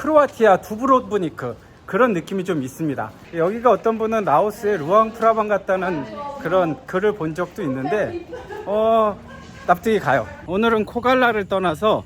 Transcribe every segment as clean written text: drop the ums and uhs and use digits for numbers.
크로아티아 두브로브니크 그런 느낌이 좀 있습니다. 여기가 어떤 분은 라오스의 루앙프라방 같다는 그런 글을 본 적도 있는데 납득이 가요. 오늘은 코갈라를 떠나서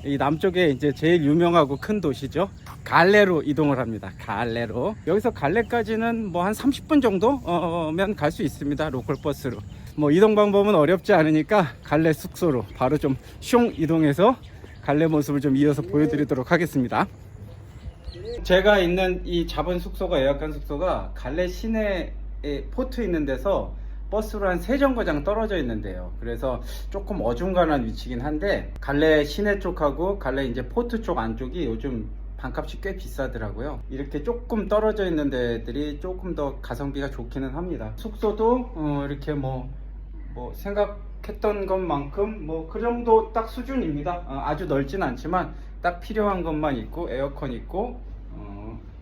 이 남쪽에 이제 제일 유명하고 큰 도시죠. 갈레로 이동을 합니다. 갈레로. 여기서 갈레까지는 뭐 한 30분 정도면 갈 수 있습니다. 로컬 버스로. 뭐 이동 방법은 어렵지 않으니까 갈레 숙소로 바로 좀 슝 이동해서 갈레 모습을 좀 이어서 보여드리도록 하겠습니다. 제가 있는 이 잡은 숙소가, 예약한 숙소가 갈레 시내에 포트 있는 데서 버스로 한 3정거장 떨어져 있는데요. 그래서 조금 어중간한 위치긴 한데 갈레 시내 쪽하고 갈레 이제 포트 쪽 안쪽이 요즘 반값이 꽤 비싸더라고요. 이렇게 조금 떨어져 있는 데들이 조금 더 가성비가 좋기는 합니다. 숙소도 이렇게 뭐 생각했던 것만큼 뭐 그 정도 딱 수준입니다. 아주 넓진 않지만 딱 필요한 것만 있고 에어컨 있고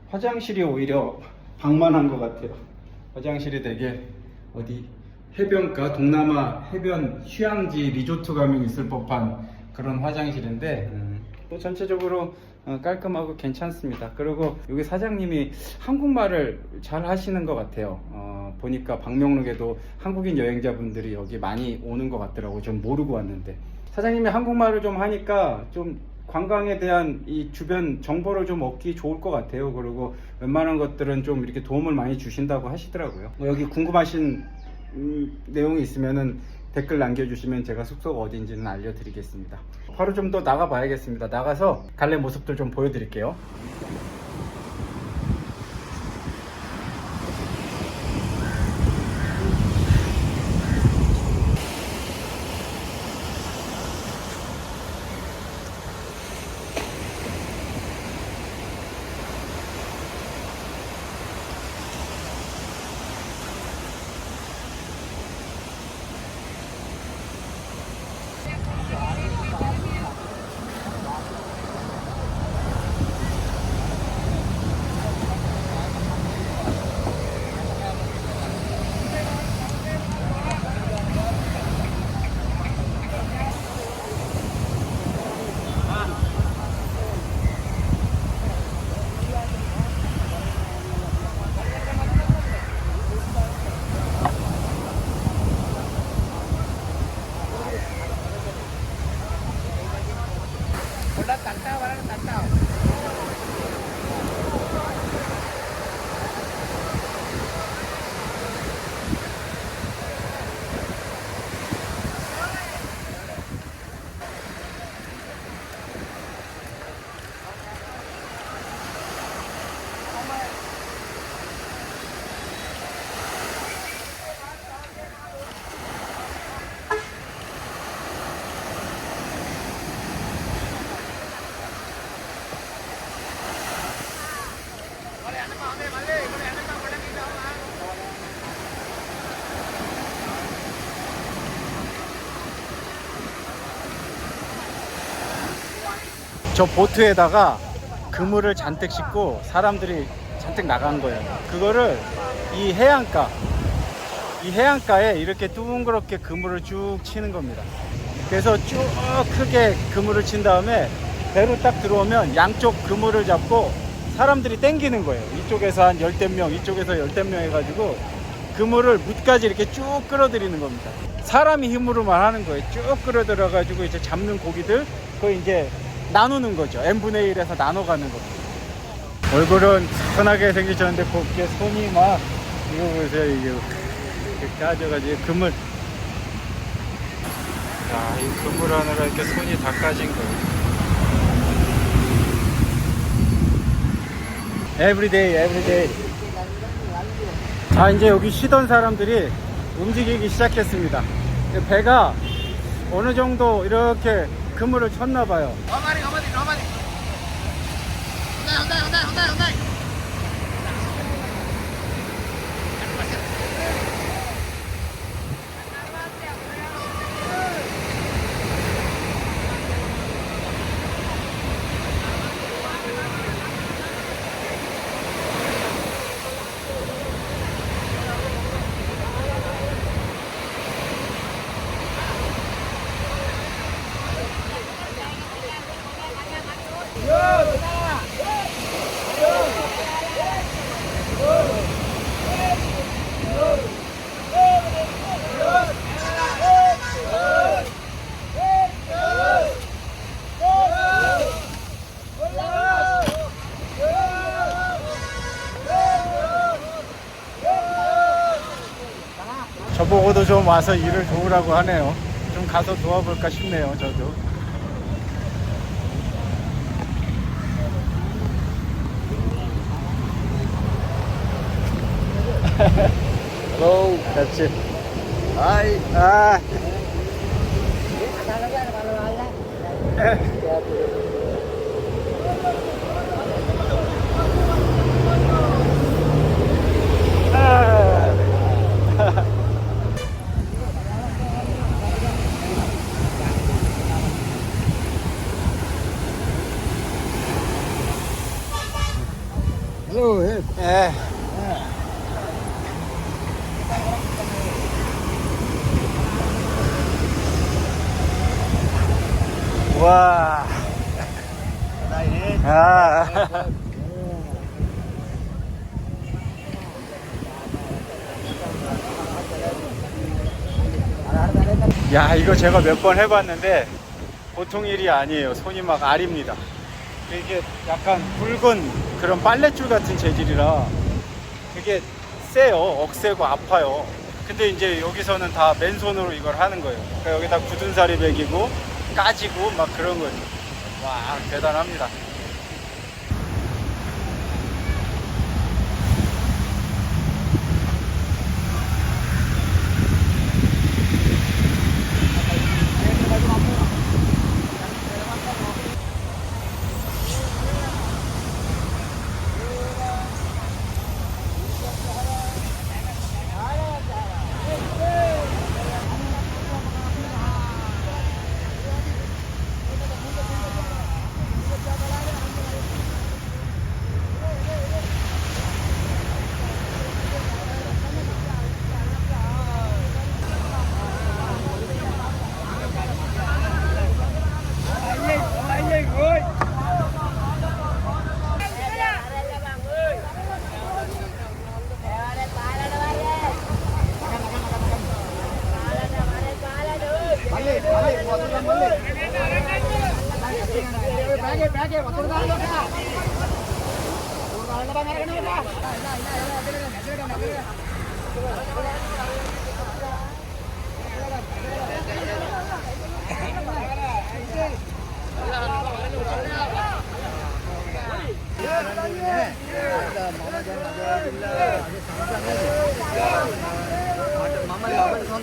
화장실이 오히려 방만한 것 같아요. 화장실이 되게 어디 해변가, 동남아 해변 휴양지 리조트 가면 있을 법한 그런 화장실인데 또 전체적으로 깔끔하고 괜찮습니다. 그리고 여기 사장님이 한국말을 잘 하시는 것 같아요. 보니까 방명록에도 한국인 여행자분들이 여기 많이 오는 것 같더라고요. 전 모르고 왔는데 사장님이 한국말을 좀 하니까 좀 관광에 대한 이 주변 정보를 좀 얻기 좋을 것 같아요. 그리고 웬만한 것들은 좀 이렇게 도움을 많이 주신다고 하시더라고요. 여기 궁금하신 내용이 있으면은 댓글 남겨주시면 제가 숙소가 어딘지는 알려드리겠습니다. 바로 좀 더 나가 봐야겠습니다. 나가서 갈래 모습들 좀 보여드릴게요. 저 보트에다가 그물을 잔뜩 싣고 사람들이 잔뜩 나간 거예요. 그거를 이 해안가에 이렇게 둥그렇게 그물을 쭉 치는 겁니다. 그래서 쭉 크게 그물을 친 다음에 배로 딱 들어오면 양쪽 그물을 잡고 사람들이 땡기는 거예요. 이쪽에서 한 열댓 명, 이쪽에서 열댓 명 해가지고 그물을 무까지 이렇게 쭉 끌어들이는 겁니다. 사람이 힘으로만 하는 거예요. 쭉 끌어들여가지고 이제 잡는 고기들 그거 이제 나누는 거죠. n분의 1에서 나눠가는 겁니다. 얼굴은 순하게 생기셨는데 곱게 손이 막 이거 보세요. 이게 이렇게 까져가지고 그물, 자, 이 그물 하느라 이렇게 손이 다 까진 거예요. Everyday. 자, 이제 여기 쉬던 사람들이 움직이기 시작했습니다. 배가 어느 정도 이렇게 그물을 쳤나 봐요. 보고도 좀 와서 일을 도우라고 하네요. 좀 가서 도와볼까 싶네요, 저도. Hello. 그렇지. Hi. 아, Hello. Hey. 예. 와. 아. 야, 이거 제가 몇 번 해봤는데 보통 일이 아니에요. 손이 막 아립니다. 이게 약간 굵은 그런 빨랫줄 같은 재질이라 되게 세요. 억세고 아파요. 근데 이제 여기서는 다 맨손으로 이걸 하는 거예요. 그러니까 여기다 굳은 살이 배기고 까지고 막 그런 거예요. 와, 대단합니다.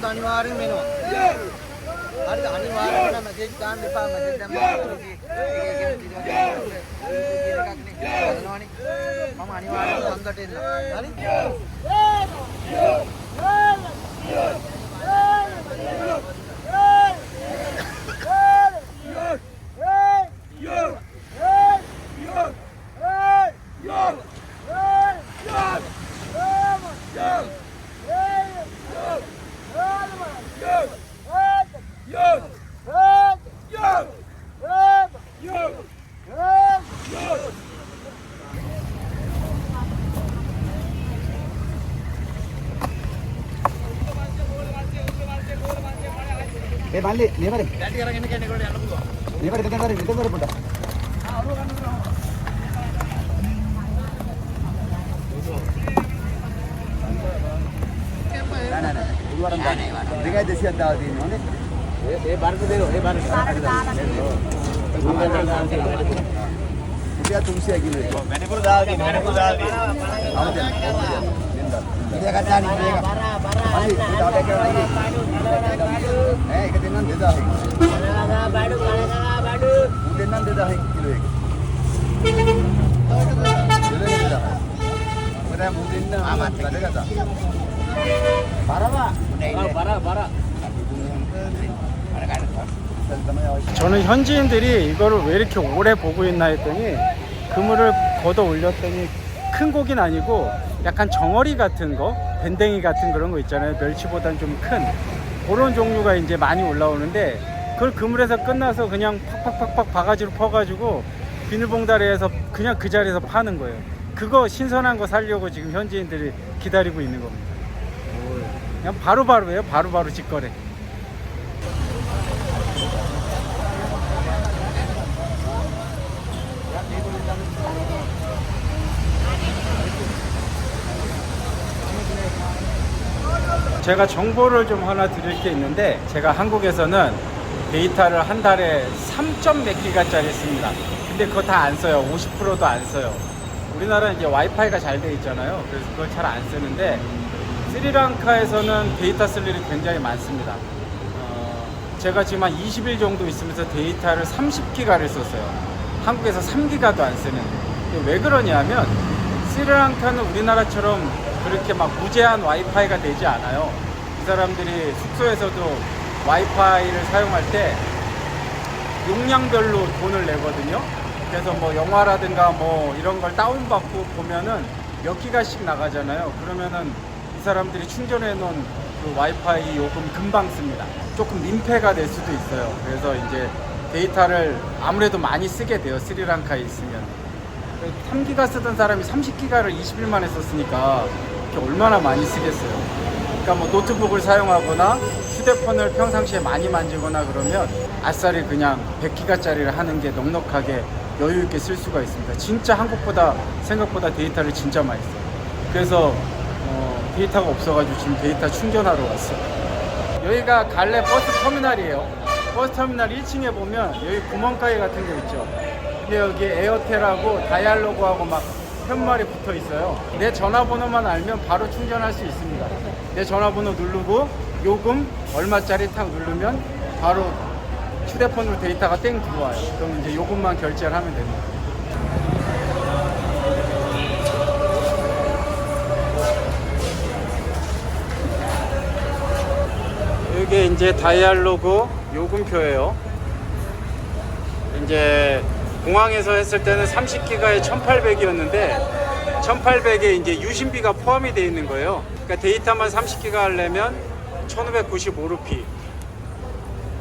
අනිවාර්යෙන් වෙනවා. හරිද? අනිවාර්යෙන්ම මැසේජ් දාන්න එපා. මැසේජ් දැම්මම මම අනිවාර්යෙන්ම සංගට එන්න. හරි? ඒ මල්ලි මේවරේ දැටි අරගෙන කියන්නේ ඒකට යන්න පුළුවන්. මේවරේ දෙකෙන් හරි විතර පොඩ නෑ නෑ නෑ උඩුවරන් දාන්න 200ක් දාලා තියෙනවනේ ඒ බාරට දෙන්න ඒ බාරට රුපියල් 300 කිලෝ එක වැඩිපුර දාලා තියෙන වැඩිපුර දාලා තියෙන අමතන ඉතින් ගත්තා නේ මේක හරි ඒක ඒක දෙන්නම් 2000 බඩු දෙන්නම් 2000 කිලෝ එක 그래 무딘나 가져가자. 바라봐. 바라. 저는 현지인들이 이거를 왜 이렇게 오래 보고 있나 했더니 그물을 걷어 올렸더니 큰 고기는 아니고 약간 정어리 같은 거, 밴댕이 같은 그런 거 있잖아요. 멸치보단 좀 큰 그런 종류가 이제 많이 올라오는데 그걸 그물에서 끝나서 그냥 팍팍팍팍 바가지로 퍼가지고 비닐봉다리에서 그냥 그 자리에서 파는 거예요. 그거 신선한 거 사려고 지금 현지인들이 기다리고 있는 겁니다. 그냥 바로바로예요. 바로바로 직거래. 제가 정보를 좀 하나 드릴 게 있는데, 제가 한국에서는 데이터를 한 달에 3점 몇 기가짜리 씁니다. 근데 그거 다 안 써요. 50%도 안 써요. 우리나라는 이제 와이파이가 잘 돼 있잖아요. 그래서 그걸 잘 안 쓰는데, 스리랑카에서는 데이터 쓸 일이 굉장히 많습니다. 제가 지금 한 20일 정도 있으면서 데이터를 30기가를 썼어요. 한국에서 3기가도 안 쓰는데. 왜 그러냐면, 스리랑카는 우리나라처럼 그렇게 막 무제한 와이파이가 되지 않아요. 이 사람들이 숙소에서도 와이파이를 사용할 때 용량별로 돈을 내거든요. 그래서 뭐 영화라든가 뭐 이런 걸 다운받고 보면은 몇 기가씩 나가잖아요. 그러면은 이 사람들이 충전해 놓은 그 와이파이 요금 금방 씁니다. 조금 민폐가 될 수도 있어요. 그래서 이제 데이터를 아무래도 많이 쓰게 돼요. 스리랑카에 있으면. 3기가 쓰던 사람이 30기가를 20일 만에 썼으니까 얼마나 많이 쓰겠어요. 그러니까 뭐 노트북을 사용하거나 휴대폰을 평상시에 많이 만지거나 그러면 아싸리 그냥 100기가짜리를 하는 게 넉넉하게 여유 있게 쓸 수가 있습니다. 진짜 한국보다 생각보다 데이터를 진짜 많이 써요. 그래서 데이터가 없어가지고 지금 데이터 충전하러 왔어요. 여기가 갈레 버스 터미널이에요. 버스 터미널 1층에 보면 여기 구멍가게 같은 거 있죠. 근데 여기 에어텔하고 다이알로그하고 막 편말이 붙어 있어요. 내 전화번호만 알면 바로 충전할 수 있습니다. 내 전화번호 누르고 요금 얼마짜리 탁 누르면 바로 휴대폰으로 데이터가 땡 들어와요. 그럼 이제 요금만 결제를 하면 됩니다. 이게 이제 다이알로그 요금표예요. 이제 공항에서 했을 때는 30기가에 1800이었는데 1800에 이제 유심비가 포함이 되어 있는 거예요. 그러니까 데이터만 30기가 하려면 1595루피,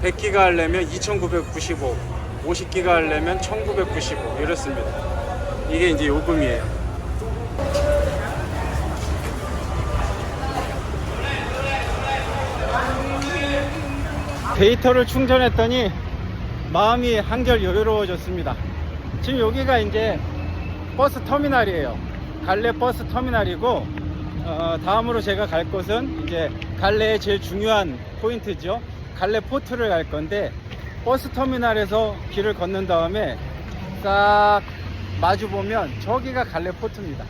100기가 하려면 2995, 50기가 하려면 1995 이렇습니다. 이게 이제 요금이에요. 데이터를 충전했더니 마음이 한결 여유로워졌습니다. 지금 여기가 이제 버스 터미널이에요. 갈레 버스 터미널이고, 다음으로 제가 갈 곳은 이제 갈레의 제일 중요한 포인트죠. 갈레 포트를 갈 건데, 버스 터미널에서 길을 걷는 다음에 싹 마주 보면 저기가 갈레 포트입니다.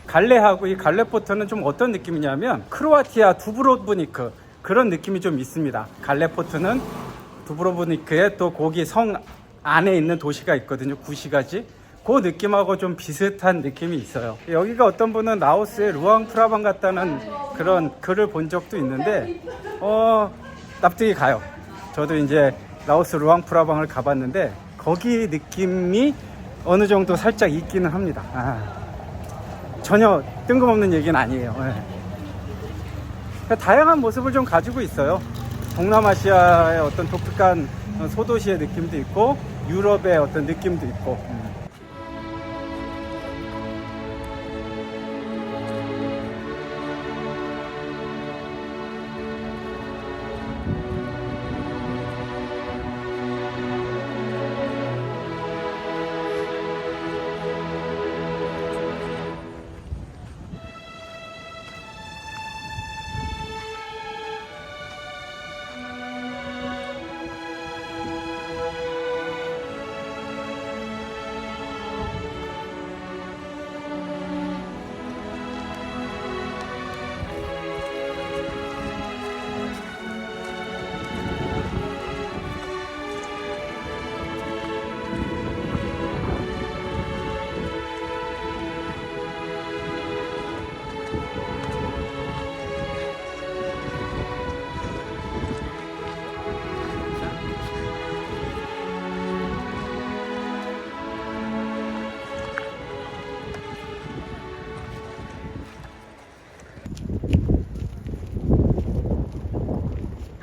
갈레하고 이 갈레포트는 좀 어떤 느낌이냐면 크로아티아 두브로브니크 그런 느낌이 좀 있습니다. 갈레포트는 두브로브니크에 또 거기 성 안에 있는 도시가 있거든요. 구시가지. 그 느낌하고 좀 비슷한 느낌이 있어요. 여기가 어떤 분은 라오스의 루앙프라방 같다는 그런 글을 본 적도 있는데 납득이 가요. 저도 이제 라오스 루앙프라방을 가봤는데 거기 느낌이 어느 정도 살짝 있기는 합니다. 전혀 뜬금없는 얘기는 아니에요. 다양한 모습을 좀 가지고 있어요. 동남아시아의 어떤 독특한 소도시의 느낌도 있고 유럽의 어떤 느낌도 있고.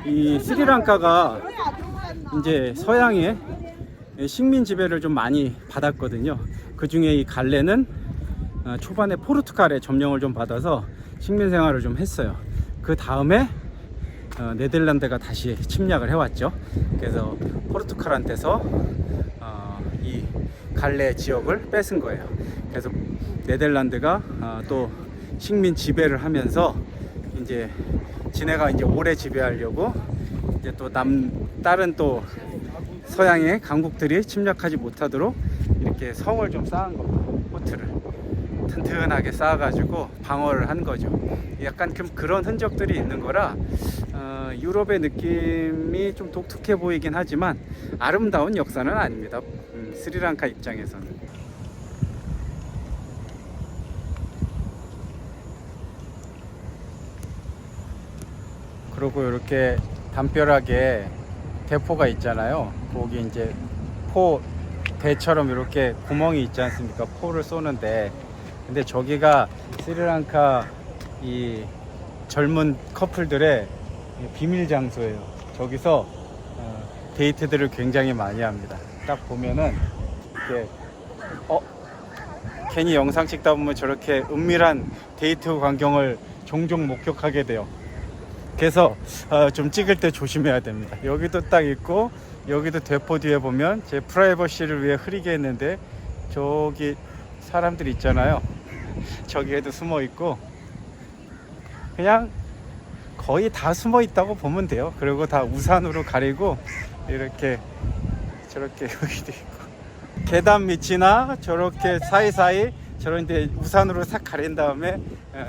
이 스리랑카가 이제 서양의 식민 지배를 좀 많이 받았거든요. 그 중에 이 갈레는 초반에 포르투갈의 점령을 좀 받아서 식민 생활을 좀 했어요. 그 다음에 네덜란드가 다시 침략을 해왔죠. 그래서 포르투갈한테서 이 갈레 지역을 뺏은 거예요. 그래서 네덜란드가 또 식민 지배를 하면서 이제 지네가 이제 오래 지배하려고 이제 또 다른 또 서양의 강국들이 침략하지 못하도록 이렇게 성을 좀 쌓은 겁니다. 포트를 튼튼하게 쌓아가지고 방어를 한 거죠. 약간 그런 흔적들이 있는 거라 유럽의 느낌이 좀 독특해 보이긴 하지만 아름다운 역사는 아닙니다. 스리랑카 입장에서는. 그리고 이렇게 담벼락에 대포가 있잖아요. 거기 이제 포 대처럼 이렇게 구멍이 있지 않습니까? 포를 쏘는데, 근데 저기가 스리랑카 이 젊은 커플들의 비밀 장소예요. 저기서 데이트들을 굉장히 많이 합니다. 딱 보면은 이렇게 괜히 영상 찍다 보면 저렇게 은밀한 데이트 광경을 종종 목격하게 돼요. 그래서 좀 찍을 때 조심해야 됩니다. 여기도 딱 있고 여기도 대포 뒤에 보면 제 프라이버시를 위해 흐리게 했는데 저기 사람들 있잖아요. 저기에도 숨어 있고 그냥 거의 다 숨어 있다고 보면 돼요. 그리고 다 우산으로 가리고 이렇게 저렇게 여기도 있고 계단 밑이나 저렇게 사이사이 저런 데 우산으로 싹 가린 다음에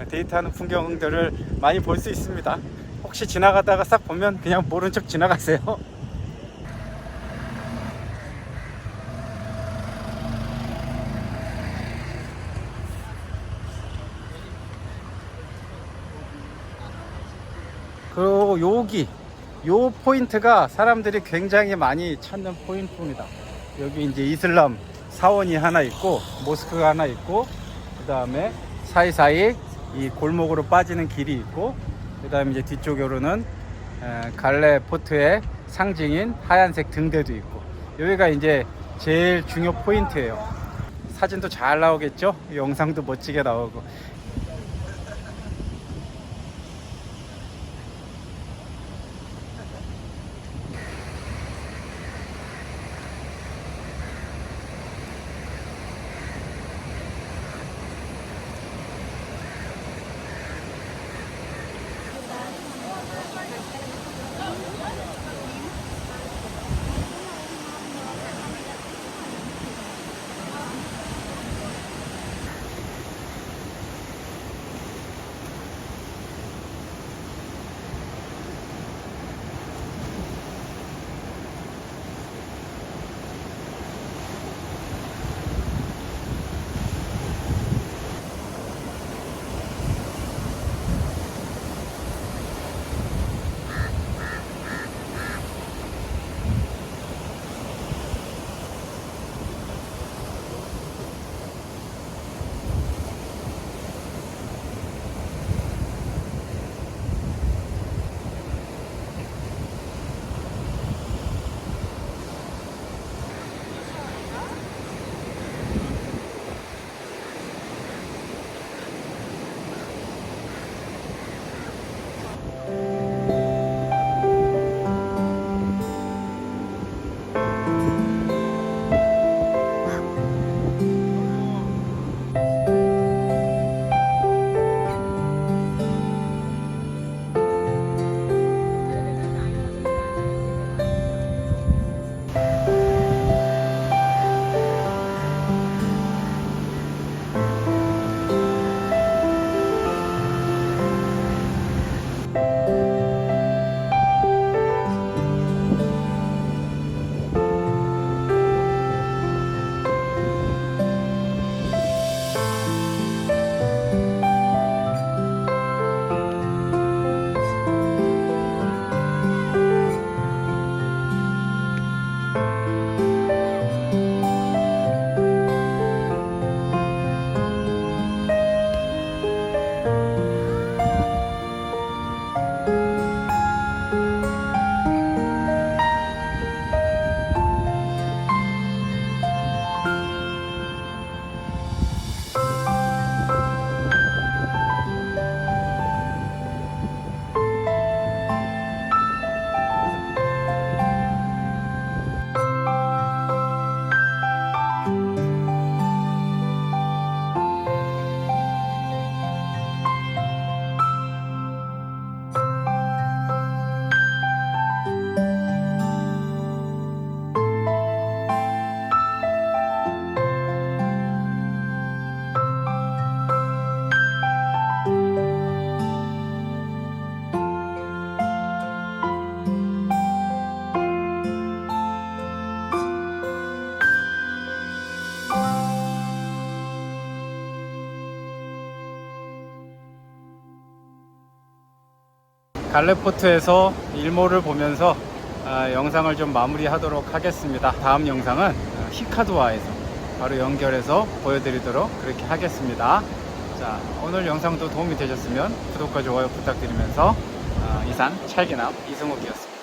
데이트하는 풍경들을 많이 볼 수 있습니다. 혹시 지나가다가 싹 보면 그냥 모른 척 지나가세요. 그리고 요 포인트가 사람들이 굉장히 많이 찾는 포인트입니다. 여기 이제 이슬람 사원이 하나 있고 모스크가 하나 있고 그 다음에 사이사이 이 골목으로 빠지는 길이 있고 그 다음에 이제 뒤쪽으로는 갈레 포트의 상징인 하얀색 등대도 있고 여기가 이제 제일 중요 포인트예요. 사진도 잘 나오겠죠? 영상도 멋지게 나오고. 갈레포트에서 일몰을 보면서 영상을 좀 마무리하도록 하겠습니다. 다음 영상은 히카두아에서 바로 연결해서 보여드리도록 그렇게 하겠습니다. 자, 오늘 영상도 도움이 되셨으면 구독과 좋아요 부탁드리면서 이상 찰기남 이승욱이었습니다.